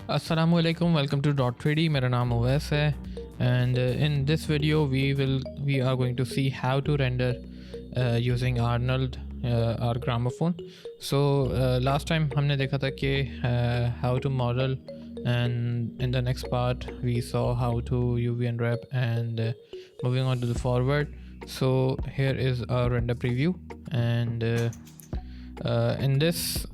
Assalamualaikum, welcome to Dot 3D. मेरा नाम Owais है and in this video we are going to see how to render using Arnold or gramophone. So last time हमने देखा था कि how to model, and in the next part we saw how to UV unwrap and moving on to the forward. So here is our render preview, and in this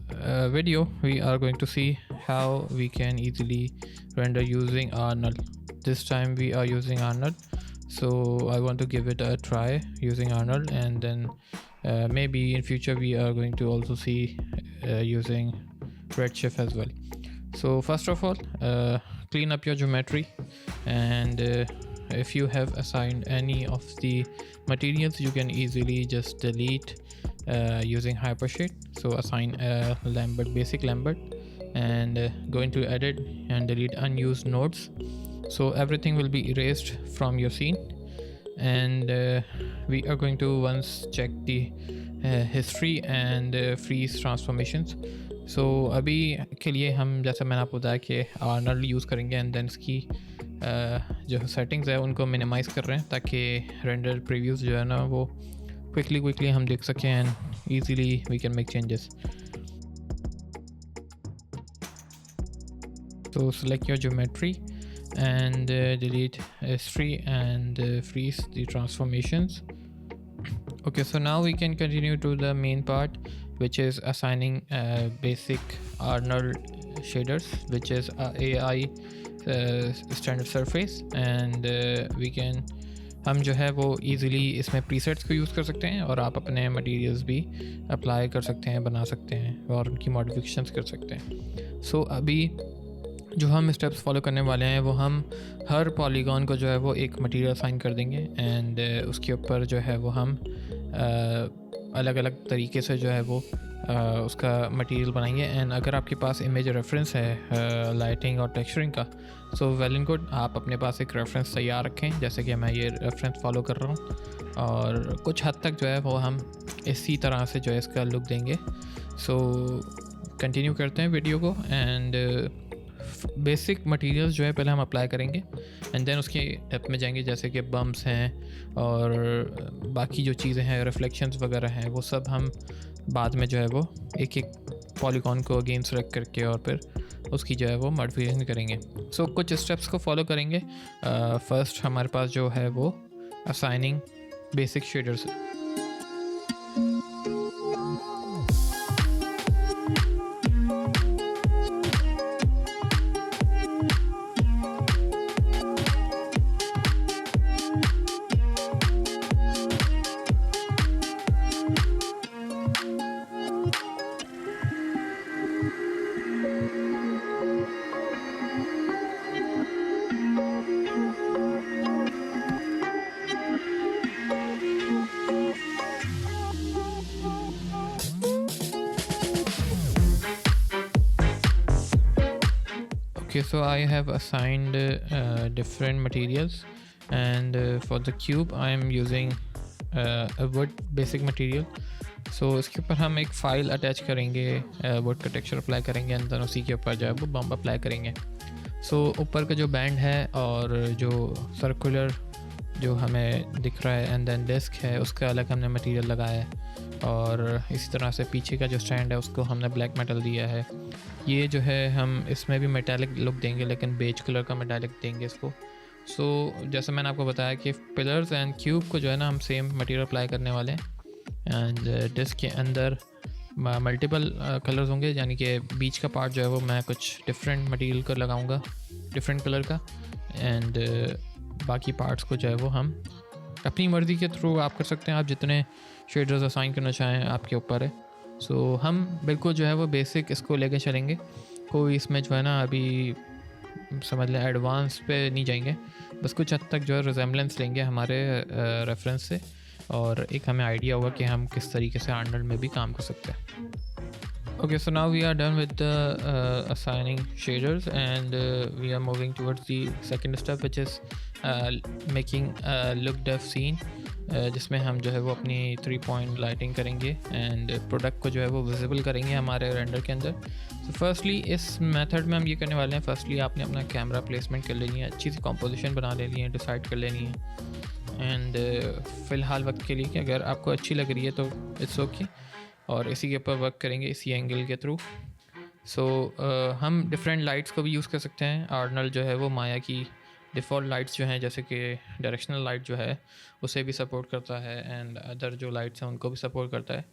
video we are going to see how we can easily render using Arnold. This time we are using Arnold, so I want to give it a try using Arnold, and then maybe in future we are going to also see using Redshift as well. So first of all, clean up your geometry, and if you have assigned any of the materials, you can easily just delete using Hypershade. So assign a Lambert, basic Lambert, and go into edit and delete unused nodes. So everything will be erased from your scene, and we are going to once check the history and freeze transformations. So अभी के लिए हम, जैसा मैंने आपको बताया कि Arnold use करेंगे, एंड देन इसकी जो सेटिंग्स है उनको मिनिमाइज़ कर रहे हैं ताकि रेंडर प्रीव्यूज़ जो है ना वो क्विकली हम देख सकें and easily we can make changes. So select your geometry and delete history and freeze the transformations. Okay, so now we can continue to the main part, which is assigning basic Arnold shaders, which is AI standard surface, and we can हम जो है वो easily इसमें presets को use कर सकते हैं, और आप अपने materials भी अप्लाई कर सकते हैं, बना सकते हैं और उनकी modifications कर सकते हैं. So अभी जो हम स्टेप्स फॉलो करने वाले हैं वो हम हर पॉलीगॉन को जो है वो एक मटेरियल असाइन कर देंगे, एंड उसके ऊपर जो है वो हम अलग अलग तरीके से जो है वो उसका मटेरियल बनाएंगे. एंड अगर आपके पास इमेज रेफरेंस है लाइटिंग और टेक्सचरिंग का, सो वेल एंड गुड, आप अपने पास एक रेफरेंस तैयार रखें, जैसे कि मैं ये रेफरेंस फॉलो कर रहा हूँ, और कुछ हद तक जो है वो हम इसी तरह से जो है इसका लुक देंगे. सो कंटिन्यू करते हैं वीडियो को, एंड बेसिक मटेरियल्स जो है पहले हम अप्लाई करेंगे, एंड देन उसके डेप्थ में जाएंगे, जैसे कि बम्प्स हैं और बाकी जो चीज़ें हैं, रिफ्लेक्शंस वगैरह हैं, वो सब हम बाद में जो है वो एक एक पॉलीगॉन को अगेन सेलेक्ट करके और फिर उसकी जो है वो मॉडिफिकेशन करेंगे. सो कुछ स्टेप्स को फॉलो करेंगे. फर्स्ट हमारे पास जो है वो assigning basic shaders. Okay, so I have assigned different materials, and for the cube I am using a wood basic material. So इसके ऊपर हम एक फाइल अटैच करेंगे, wood का टेक्सचर अप्लाई करेंगे, एंड देन उसी के ऊपर जो है वो बम्प अप्लाई करेंगे. सो ऊपर का जो बैंड है और जो सर्कुलर जो हमें दिख रहा है, एंड देन डिस्क है, उसका अलग हमने मटेरियल लगाया है, और इसी तरह से पीछे का जो स्टैंड है उसको हमने ब्लैक मेटल दिया है. ये जो है हम इसमें भी मेटालिक लुक देंगे, लेकिन बेज कलर का मेटालिक देंगे इसको. सो जैसे मैंने आपको बताया कि पिलर्स एंड क्यूब को जो है ना हम सेम मटेरियल अप्लाई करने वाले हैं, एंड डिस्क के अंदर मल्टीपल कलर्स होंगे, यानी कि बीच का पार्ट जो है वो मैं कुछ डिफरेंट मटेरियल का लगाऊंगा, डिफरेंट कलर का, एंड बाकी पार्ट्स को जो है वो हम अपनी मर्ज़ी के थ्रू आप कर सकते हैं. आप जितने शेडर्स असाइन करना चाहें आपके ऊपर है. सो हम बिल्कुल जो है वो बेसिक इसको लेके चलेंगे, कोई इसमें जो है ना अभी समझ लें एडवांस पे नहीं जाएंगे, बस कुछ हद तक जो है रिजेम्बलेंस लेंगे हमारे रेफरेंस से, और एक हमें आइडिया होगा कि हम किस तरीके से आर्नल्ड में भी काम कर सकते हैं. Okay, so now we are done with the assigning shaders, and we are moving towards the second step, which is making a look depth scene. जिसमें हम जो है वो अपनी 3 पॉइंट लाइटिंग करेंगे एंड प्रोडक्ट को जो है वो विजिबल करेंगे हमारे रेंडर के अंदर। तो फर्स्टली इस मेथड में हम ये करने वाले हैं, फर्स्टली आपने अपना कैमरा प्लेसमेंट कर लेनी है, अच्छी सी कॉम्पोजिशन बना लेनी है, डिसाइड कर लेनी है। एंड फ़िलहाल वक्त के लिए कि अगर आपको अच्छी लग रही है तो इट्स ओके, और इसी के ऊपर वर्क करेंगे इसी एंगल के थ्रू। सो हम डिफरेंट लाइट्स को भी यूज़ कर सकते हैं। आर्नल्ड जो है वो माया की डिफ़ॉल्ट लाइट्स जो हैं, जैसे कि डायरेक्शनल लाइट जो है उसे भी सपोर्ट करता है एंड अदर जो लाइट्स हैं उनको भी सपोर्ट करता है।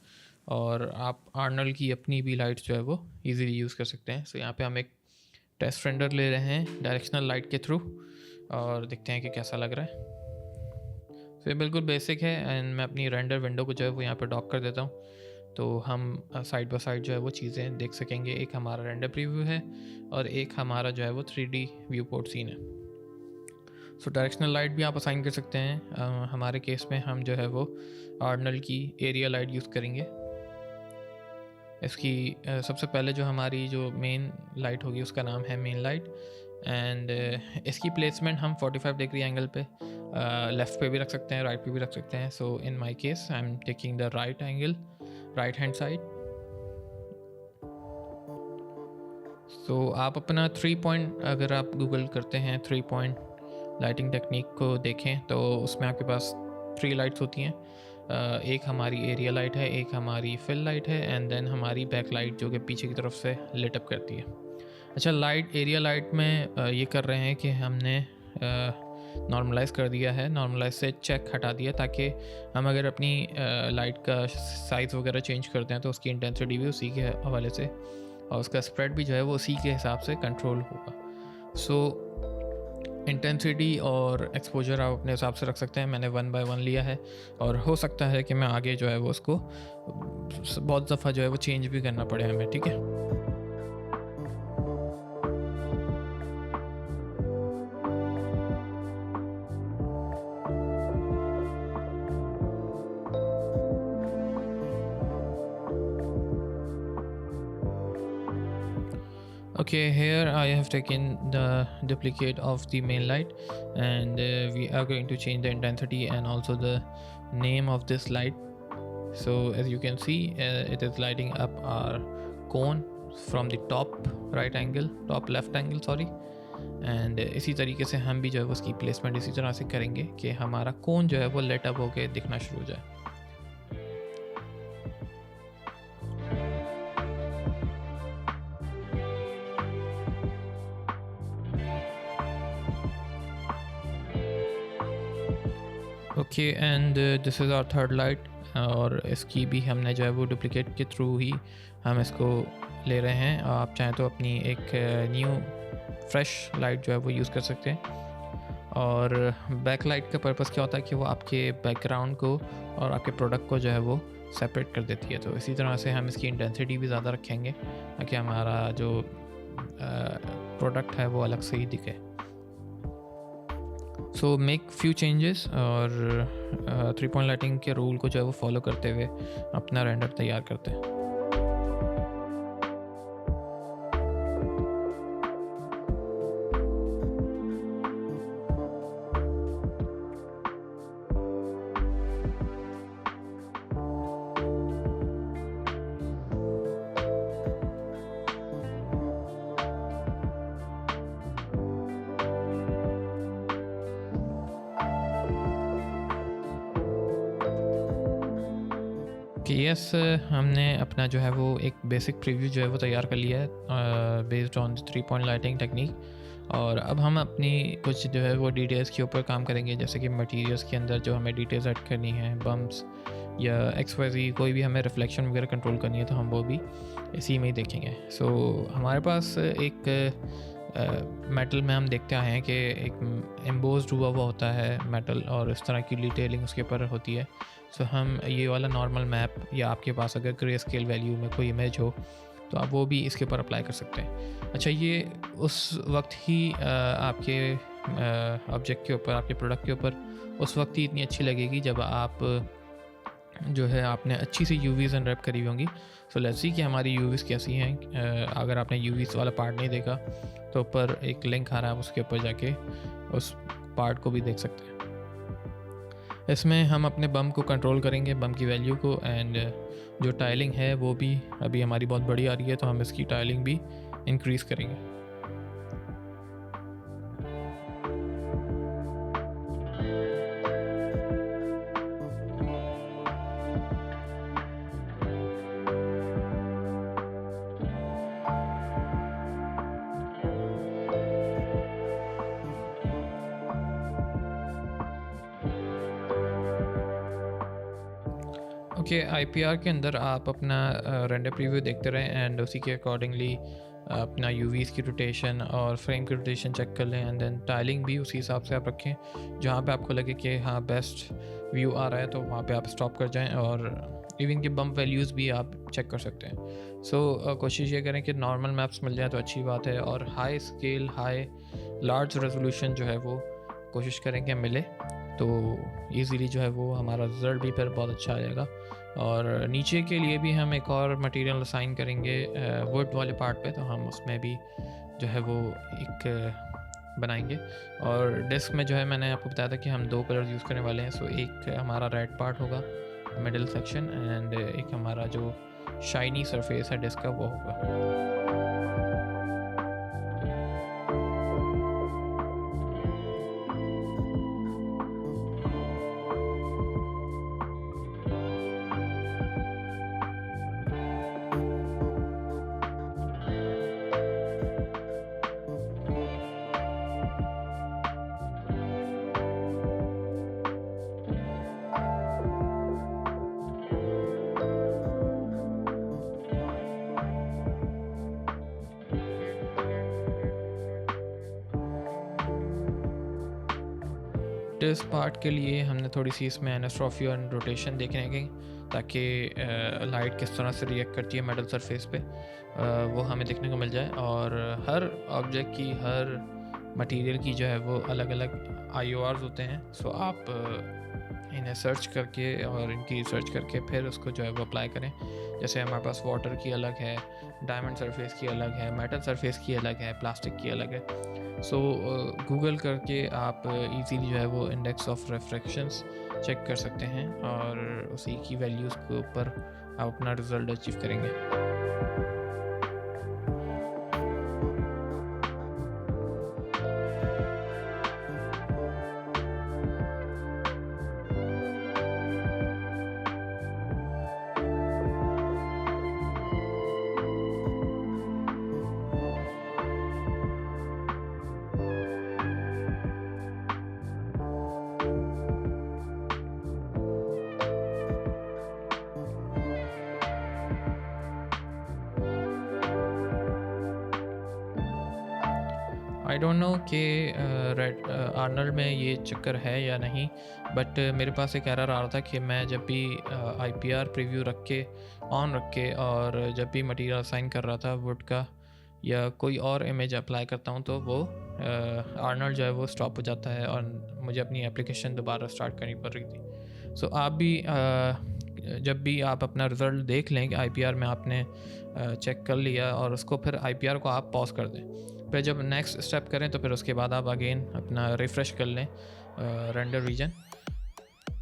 और आप आर्नल्ड की अपनी भी लाइट्स जो है वो इजीली यूज़ कर सकते हैं। सो यहाँ पे हम एक टेस्ट रेंडर ले रहे हैं डायरेक्शनल लाइट के थ्रू और देखते हैं कि कैसा लग रहा है। तो ये बिल्कुल बेसिक है एंड मैं अपनी रेंडर विंडो को जो है वो यहाँ पर डॉक कर देता हूँ, तो हम साइड बाय साइड जो है वो चीज़ें देख सकेंगे। एक हमारा रेंडर प्रीव्यू है और एक हमारा जो है वो 3D व्यू पोर्ट सीन है। सो डायरेक्शनल लाइट भी आप असाइन कर सकते हैं। हमारे केस में हम जो है वो आर्नल्ड की एरिया लाइट यूज़ करेंगे। इसकी सबसे पहले जो हमारी जो मेन लाइट होगी उसका नाम है मेन लाइट एंड इसकी प्लेसमेंट हम 45 डिग्री एंगल पे लेफ़्ट पे भी रख सकते हैं, राइट पे भी रख सकते हैं। So in my case I am taking the right angle, right hand side. So आप अपना 3 पॉइंट, अगर आप गूगल करते हैं 3 पॉइंट लाइटिंग टेक्निक को देखें तो उसमें आपके पास 3 लाइट्स होती हैं। एक हमारी एरिया लाइट है, एक हमारी फिल लाइट है एंड देन हमारी बैक लाइट जो कि पीछे की तरफ से लिट अप करती है। अच्छा, लाइट एरिया लाइट में ये कर रहे हैं कि हमने नॉर्मलाइज़ कर दिया है, नॉर्मलाइज से चेक हटा दिया ताकि हम अगर अपनी लाइट का साइज़ वगैरह चेंज करते हैं तो उसकी इंटेंसिटी भी उसी के हवाले से और उसका स्प्रेड भी जो है वो उसी के हिसाब से कंट्रोल होगा। सो इंटेंसिटी और एक्सपोजर आप अपने हिसाब से रख सकते हैं। मैंने 1 by 1 लिया है और हो सकता है कि मैं आगे जो है वो उसको बहुत दफ़ा जो है वो चेंज भी करना पड़े हमें, ठीक है। Okay, here I have taken the duplicate of the main light and we are going to change the intensity and also the name of this light. So as you can see, it is lighting up our cone from the top left angle sorry, and इसी तरीके से हम भी जो है वो उसकी placement इसी तरह से करेंगे कि हमारा कोन जो है वो लेट अप होके दिखना शुरू हो जाए। Okay and this is our third light और इसकी भी हमने जो है वो डुप्लिकेट के थ्रू ही हम इसको ले रहे हैं। आप चाहें तो अपनी एक न्यू फ्रेश लाइट जो है वो यूज़ कर सकते हैं। और बैक लाइट का पर्पस क्या होता है कि वो आपके बैकग्राउंड को और आपके प्रोडक्ट को जो है वो सेपरेट कर देती है। तो इसी तरह से हम इसकी इंटेंसिटी भी ज़्यादा रखेंगे ताकि हमारा जो प्रोडक्ट है वो अलग से ही दिखे। सो मेक फ्यू चेंजेस और 3 पॉइंट लाइटिंग के रूल को जो है वो फॉलो करते हुए अपना रेंडर तैयार करते हैं। कि यस, हमने अपना जो है वो एक बेसिक प्रीव्यू जो है वो तैयार कर लिया है based on 3 point lighting technique. और अब हम अपनी कुछ जो है वो डिटेल्स के ऊपर काम करेंगे, जैसे कि मटेरियल्स के अंदर जो हमें डिटेल्स ऐड करनी है, बम्प्स या XYZ कोई भी हमें रिफ्लेक्शन वगैरह कंट्रोल करनी है तो हम वो भी इसी में ही देखेंगे। सो हमारे पास एक मेटल में हम देखते आए हैं कि एक एम्बोस्ड हुआ हुआ होता है मेटल और इस तरह की डिटेलिंग उसके ऊपर होती है। सो हम ये वाला नॉर्मल मैप या आपके पास अगर ग्रे स्केल वैल्यू में कोई इमेज हो तो आप वो भी इसके ऊपर अप्लाई कर सकते हैं। अच्छा, ये उस वक्त ही आपके ऑब्जेक्ट के ऊपर, आपके प्रोडक्ट के ऊपर उस वक्त ही इतनी अच्छी लगेगी जब आप जो है आपने अच्छी सी UVs अनरैप करी होंगी। सो लेट्स सी कि हमारी UVs कैसी हैं। अगर आपने UVs वाला पार्ट नहीं देखा तो ऊपर एक लिंक आ रहा है, उसके ऊपर जाके उस पार्ट को भी देख सकते हैं। इसमें हम अपने बम्प को कंट्रोल करेंगे, बम्प की वैल्यू को, एंड जो टाइलिंग है वो भी अभी हमारी बहुत बड़ी आ रही है, तो हम इसकी टाइलिंग भी इंक्रीज़ करेंगे। ओके, आईपीआर के अंदर आप अपना रेंडर प्रीव्यू देखते रहें एंड उसी के अकॉर्डिंगली अपना यूवीज़ की रोटेशन और फ्रेम की रोटेशन चेक कर लें, एंड देन टाइलिंग भी उसी हिसाब से आप रखें। जहाँ पे आपको लगे कि हाँ बेस्ट व्यू आ रहा है तो वहाँ पे आप स्टॉप कर जाएं, और इवन की बम्प वैल्यूज़ भी आप चेक कर सकते हैं। सो कोशिश ये करें कि नॉर्मल मैप्स मिल जाए तो अच्छी बात है, और हाई स्केल लार्ज रेजोल्यूशन जो है वो कोशिश करें कि मिले, तो ईज़िली जो है वो हमारा रिज़ल्ट भी फिर बहुत अच्छा आएगा। और नीचे के लिए भी हम एक और मटेरियल असाइन करेंगे वुड वाले पार्ट पे, तो हम उसमें भी जो है वो एक बनाएंगे। और डिस्क में जो है मैंने आपको बताया था कि हम 2 कलर यूज़ करने वाले हैं। सो एक हमारा रेड पार्ट होगा मिडिल सेक्शन, एंड एक हमारा जो शाइनी सरफेस है डिस्क का वो होगा। इस पार्ट के लिए हमने थोड़ी सी इसमें एनिस्ट्रॉफी और रोटेशन देखने गई, ताकि लाइट किस तरह से रिएक्ट करती है मेटल सरफेस पे वो हमें देखने को मिल जाए। और हर ऑब्जेक्ट की, हर मटेरियल की जो है वो अलग अलग IORs होते हैं। सो आप इन्हें सर्च करके और इनकी रिसर्च करके फिर उसको जो है वो अप्लाई करें। जैसे हमारे पास वाटर की अलग है, डायमंड सरफेस की अलग है, मेटल सरफेस की अलग है, प्लास्टिक की अलग है। सो गूगल करके आप इजीली जो है वो इंडेक्स ऑफ रिफ्रैक्शंस चेक कर सकते हैं, और उसी की वैल्यूज़ के ऊपर आप अपना रिज़ल्ट अचीव करेंगे। आई डोंट नो कि रेड आर्नल्ड में ये चक्कर है या नहीं, बट मेरे पास एक एरर आ रहा था कि मैं जब भी IPR प्रीव्यू रख के ऑन रख के और जब भी मटेरियल असाइन कर रहा था वुड का या कोई और इमेज अप्लाई करता हूँ, तो वो आर्नल्ड जो है वो स्टॉप हो जाता है और मुझे अपनी एप्लीकेशन दोबारा स्टार्ट करनी पड़ रही थी। सो आप भी जब भी आप अपना रिज़ल्ट देख लें कि IPR में आपने चेक कर लिया और उसको फिर IPR को आप पॉज कर दें, फिर जब नेक्स्ट स्टेप करें तो फिर उसके बाद आप अगेन अपना रिफ़्रेश कर लें रेंडर रीजन,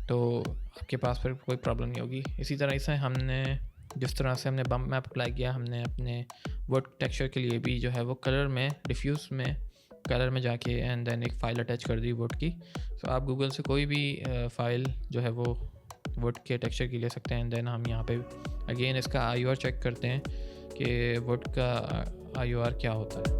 तो आपके पास फिर कोई प्रॉब्लम नहीं होगी। इसी तरह से हमने जिस तरह से हमने बम्प मैप अप्लाई किया, हमने अपने वुड टेक्सचर के लिए भी जो है वो कलर में डिफ्यूज़ में कलर में जाके एंड देन एक फ़ाइल अटैच कर दी वुड की। सो आप गूगल से कोई भी फ़ाइल जो है वो वुड के टेक्सचर की ले सकते हैं, एंड देन हम यहाँ पे अगेन इसका IOR चेक करते हैं कि वुड का IOR क्या होता है।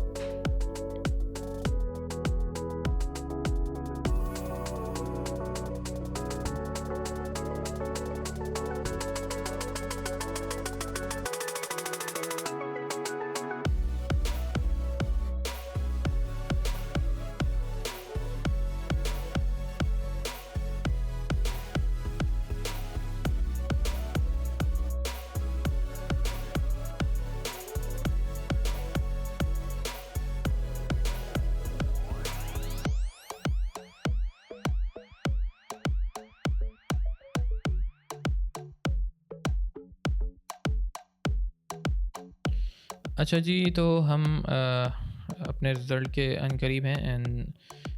अच्छा जी, तो हम अपने रिज़ल्ट के अनकरीब हैं and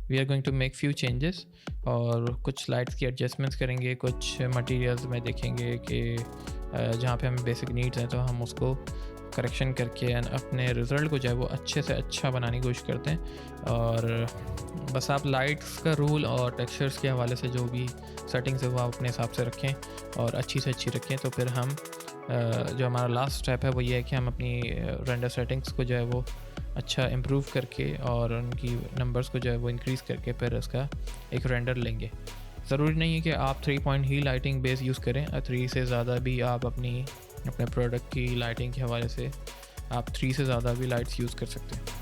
we are going to make few changes. और कुछ लाइट्स की एडजस्टमेंट्स करेंगे, कुछ मटेरियल्स में देखेंगे कि जहाँ पे हमें बेसिक नीड्स हैं तो हम उसको करेक्शन करके एंड अपने रिज़ल्ट को जो है वो अच्छे से अच्छा बनाने की कोशिश करते हैं। और बस आप लाइट्स का रूल और टेक्सचर्स के हवाले से जो भी सेटिंग्स है वो आप अपने हिसाब से रखें और अच्छी से अच्छी रखें। तो फिर हम जो हमारा लास्ट स्टेप है वो ये है कि हम अपनी रेंडर सेटिंग्स को जो है वो अच्छा इम्प्रूव करके और उनकी नंबर्स को जो है वो इंक्रीज़ करके फिर उसका एक रेंडर लेंगे। ज़रूरी नहीं है कि आप 3 पॉइंट ही लाइटिंग बेस यूज़ करें, 3 से ज़्यादा भी आप अपने प्रोडक्ट की लाइटिंग के हवाले से आप 3 से ज़्यादा भी लाइट्स यूज़ कर सकते हैं।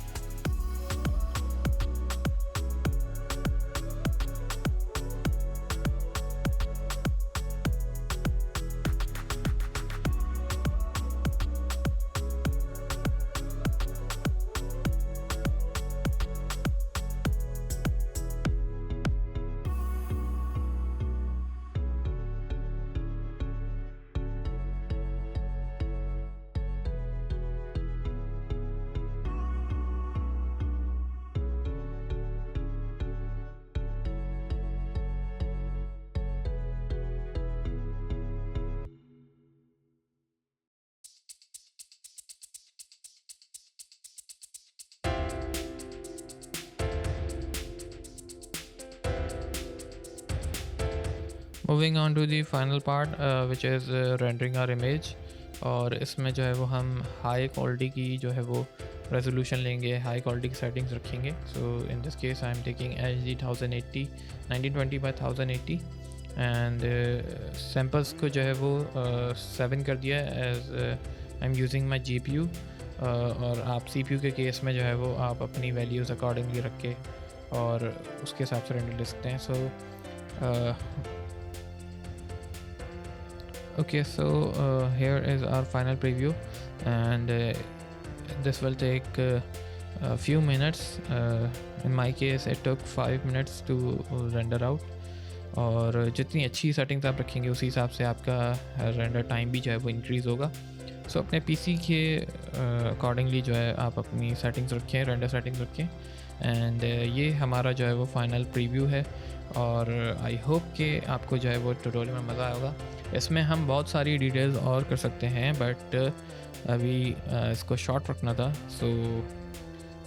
Moving on to the final part which is rendering our image. और इसमें जो है वो हम हाई क्वालिटी की जो है वो रेजोल्यूशन लेंगे, हाई क्वालिटी की सेटिंग्स रखेंगे। So in this case I am taking HD 1080 1920 by 1080 and samples को जो है वो 7 कर दिया as I am using my GPU। और आप CPU के केस में जो है वो आप अपनी वैल्यूज़ अकॉर्डिंगली रख के और उसके हिसाब से रेंडर ले सकते हैं। सो okay, so here is our final preview and this will take a few minutes. In my case it took 5 minutes to render out। और जितनी अच्छी सेटिंग्स आप रखेंगे उसी हिसाब से आपका रेंडर टाइम भी जो है वो इंक्रीज़ होगा। सो अपने PC के अकॉर्डिंगली जो है आप अपनी सेटिंग्स रखें, रेंडर सेटिंग्स रखें। एंड ये हमारा जो है वो फाइनल प्रीव्यू है और आई होप कि आपको जो है वो ट्यूटोरियल में मज़ा आया होगा। इसमें हम बहुत सारी डिटेल्स और कर सकते हैं बट अभी इसको शॉर्ट रखना था। सो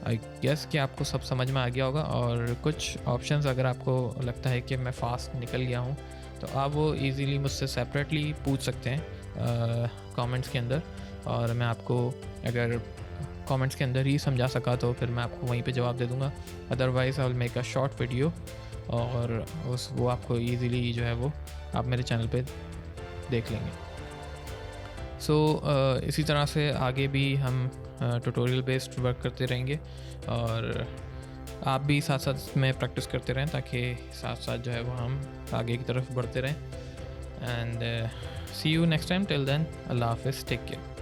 आई गेस कि आपको सब समझ में आ गया होगा। और कुछ ऑप्शंस अगर आपको लगता है कि मैं फ़ास्ट निकल गया हूँ तो आप वो इजीली मुझसे सेपरेटली पूछ सकते हैं कमेंट्स के अंदर, और मैं आपको अगर कमेंट्स के अंदर ही समझा सका तो फिर मैं आपको वहीं पे जवाब दे दूँगा। Otherwise I will make a short video और वो आपको इजीली जो है वो आप मेरे चैनल पे देख लेंगे। सो इसी तरह से आगे भी हम ट्यूटोरियल बेस्ड वर्क करते रहेंगे और आप भी साथ साथ में प्रैक्टिस करते रहें ताकि साथ साथ जो है वो हम आगे की तरफ बढ़ते रहें। And see you next time. Till then, अल्लाह हाफिज़, टेक केयर।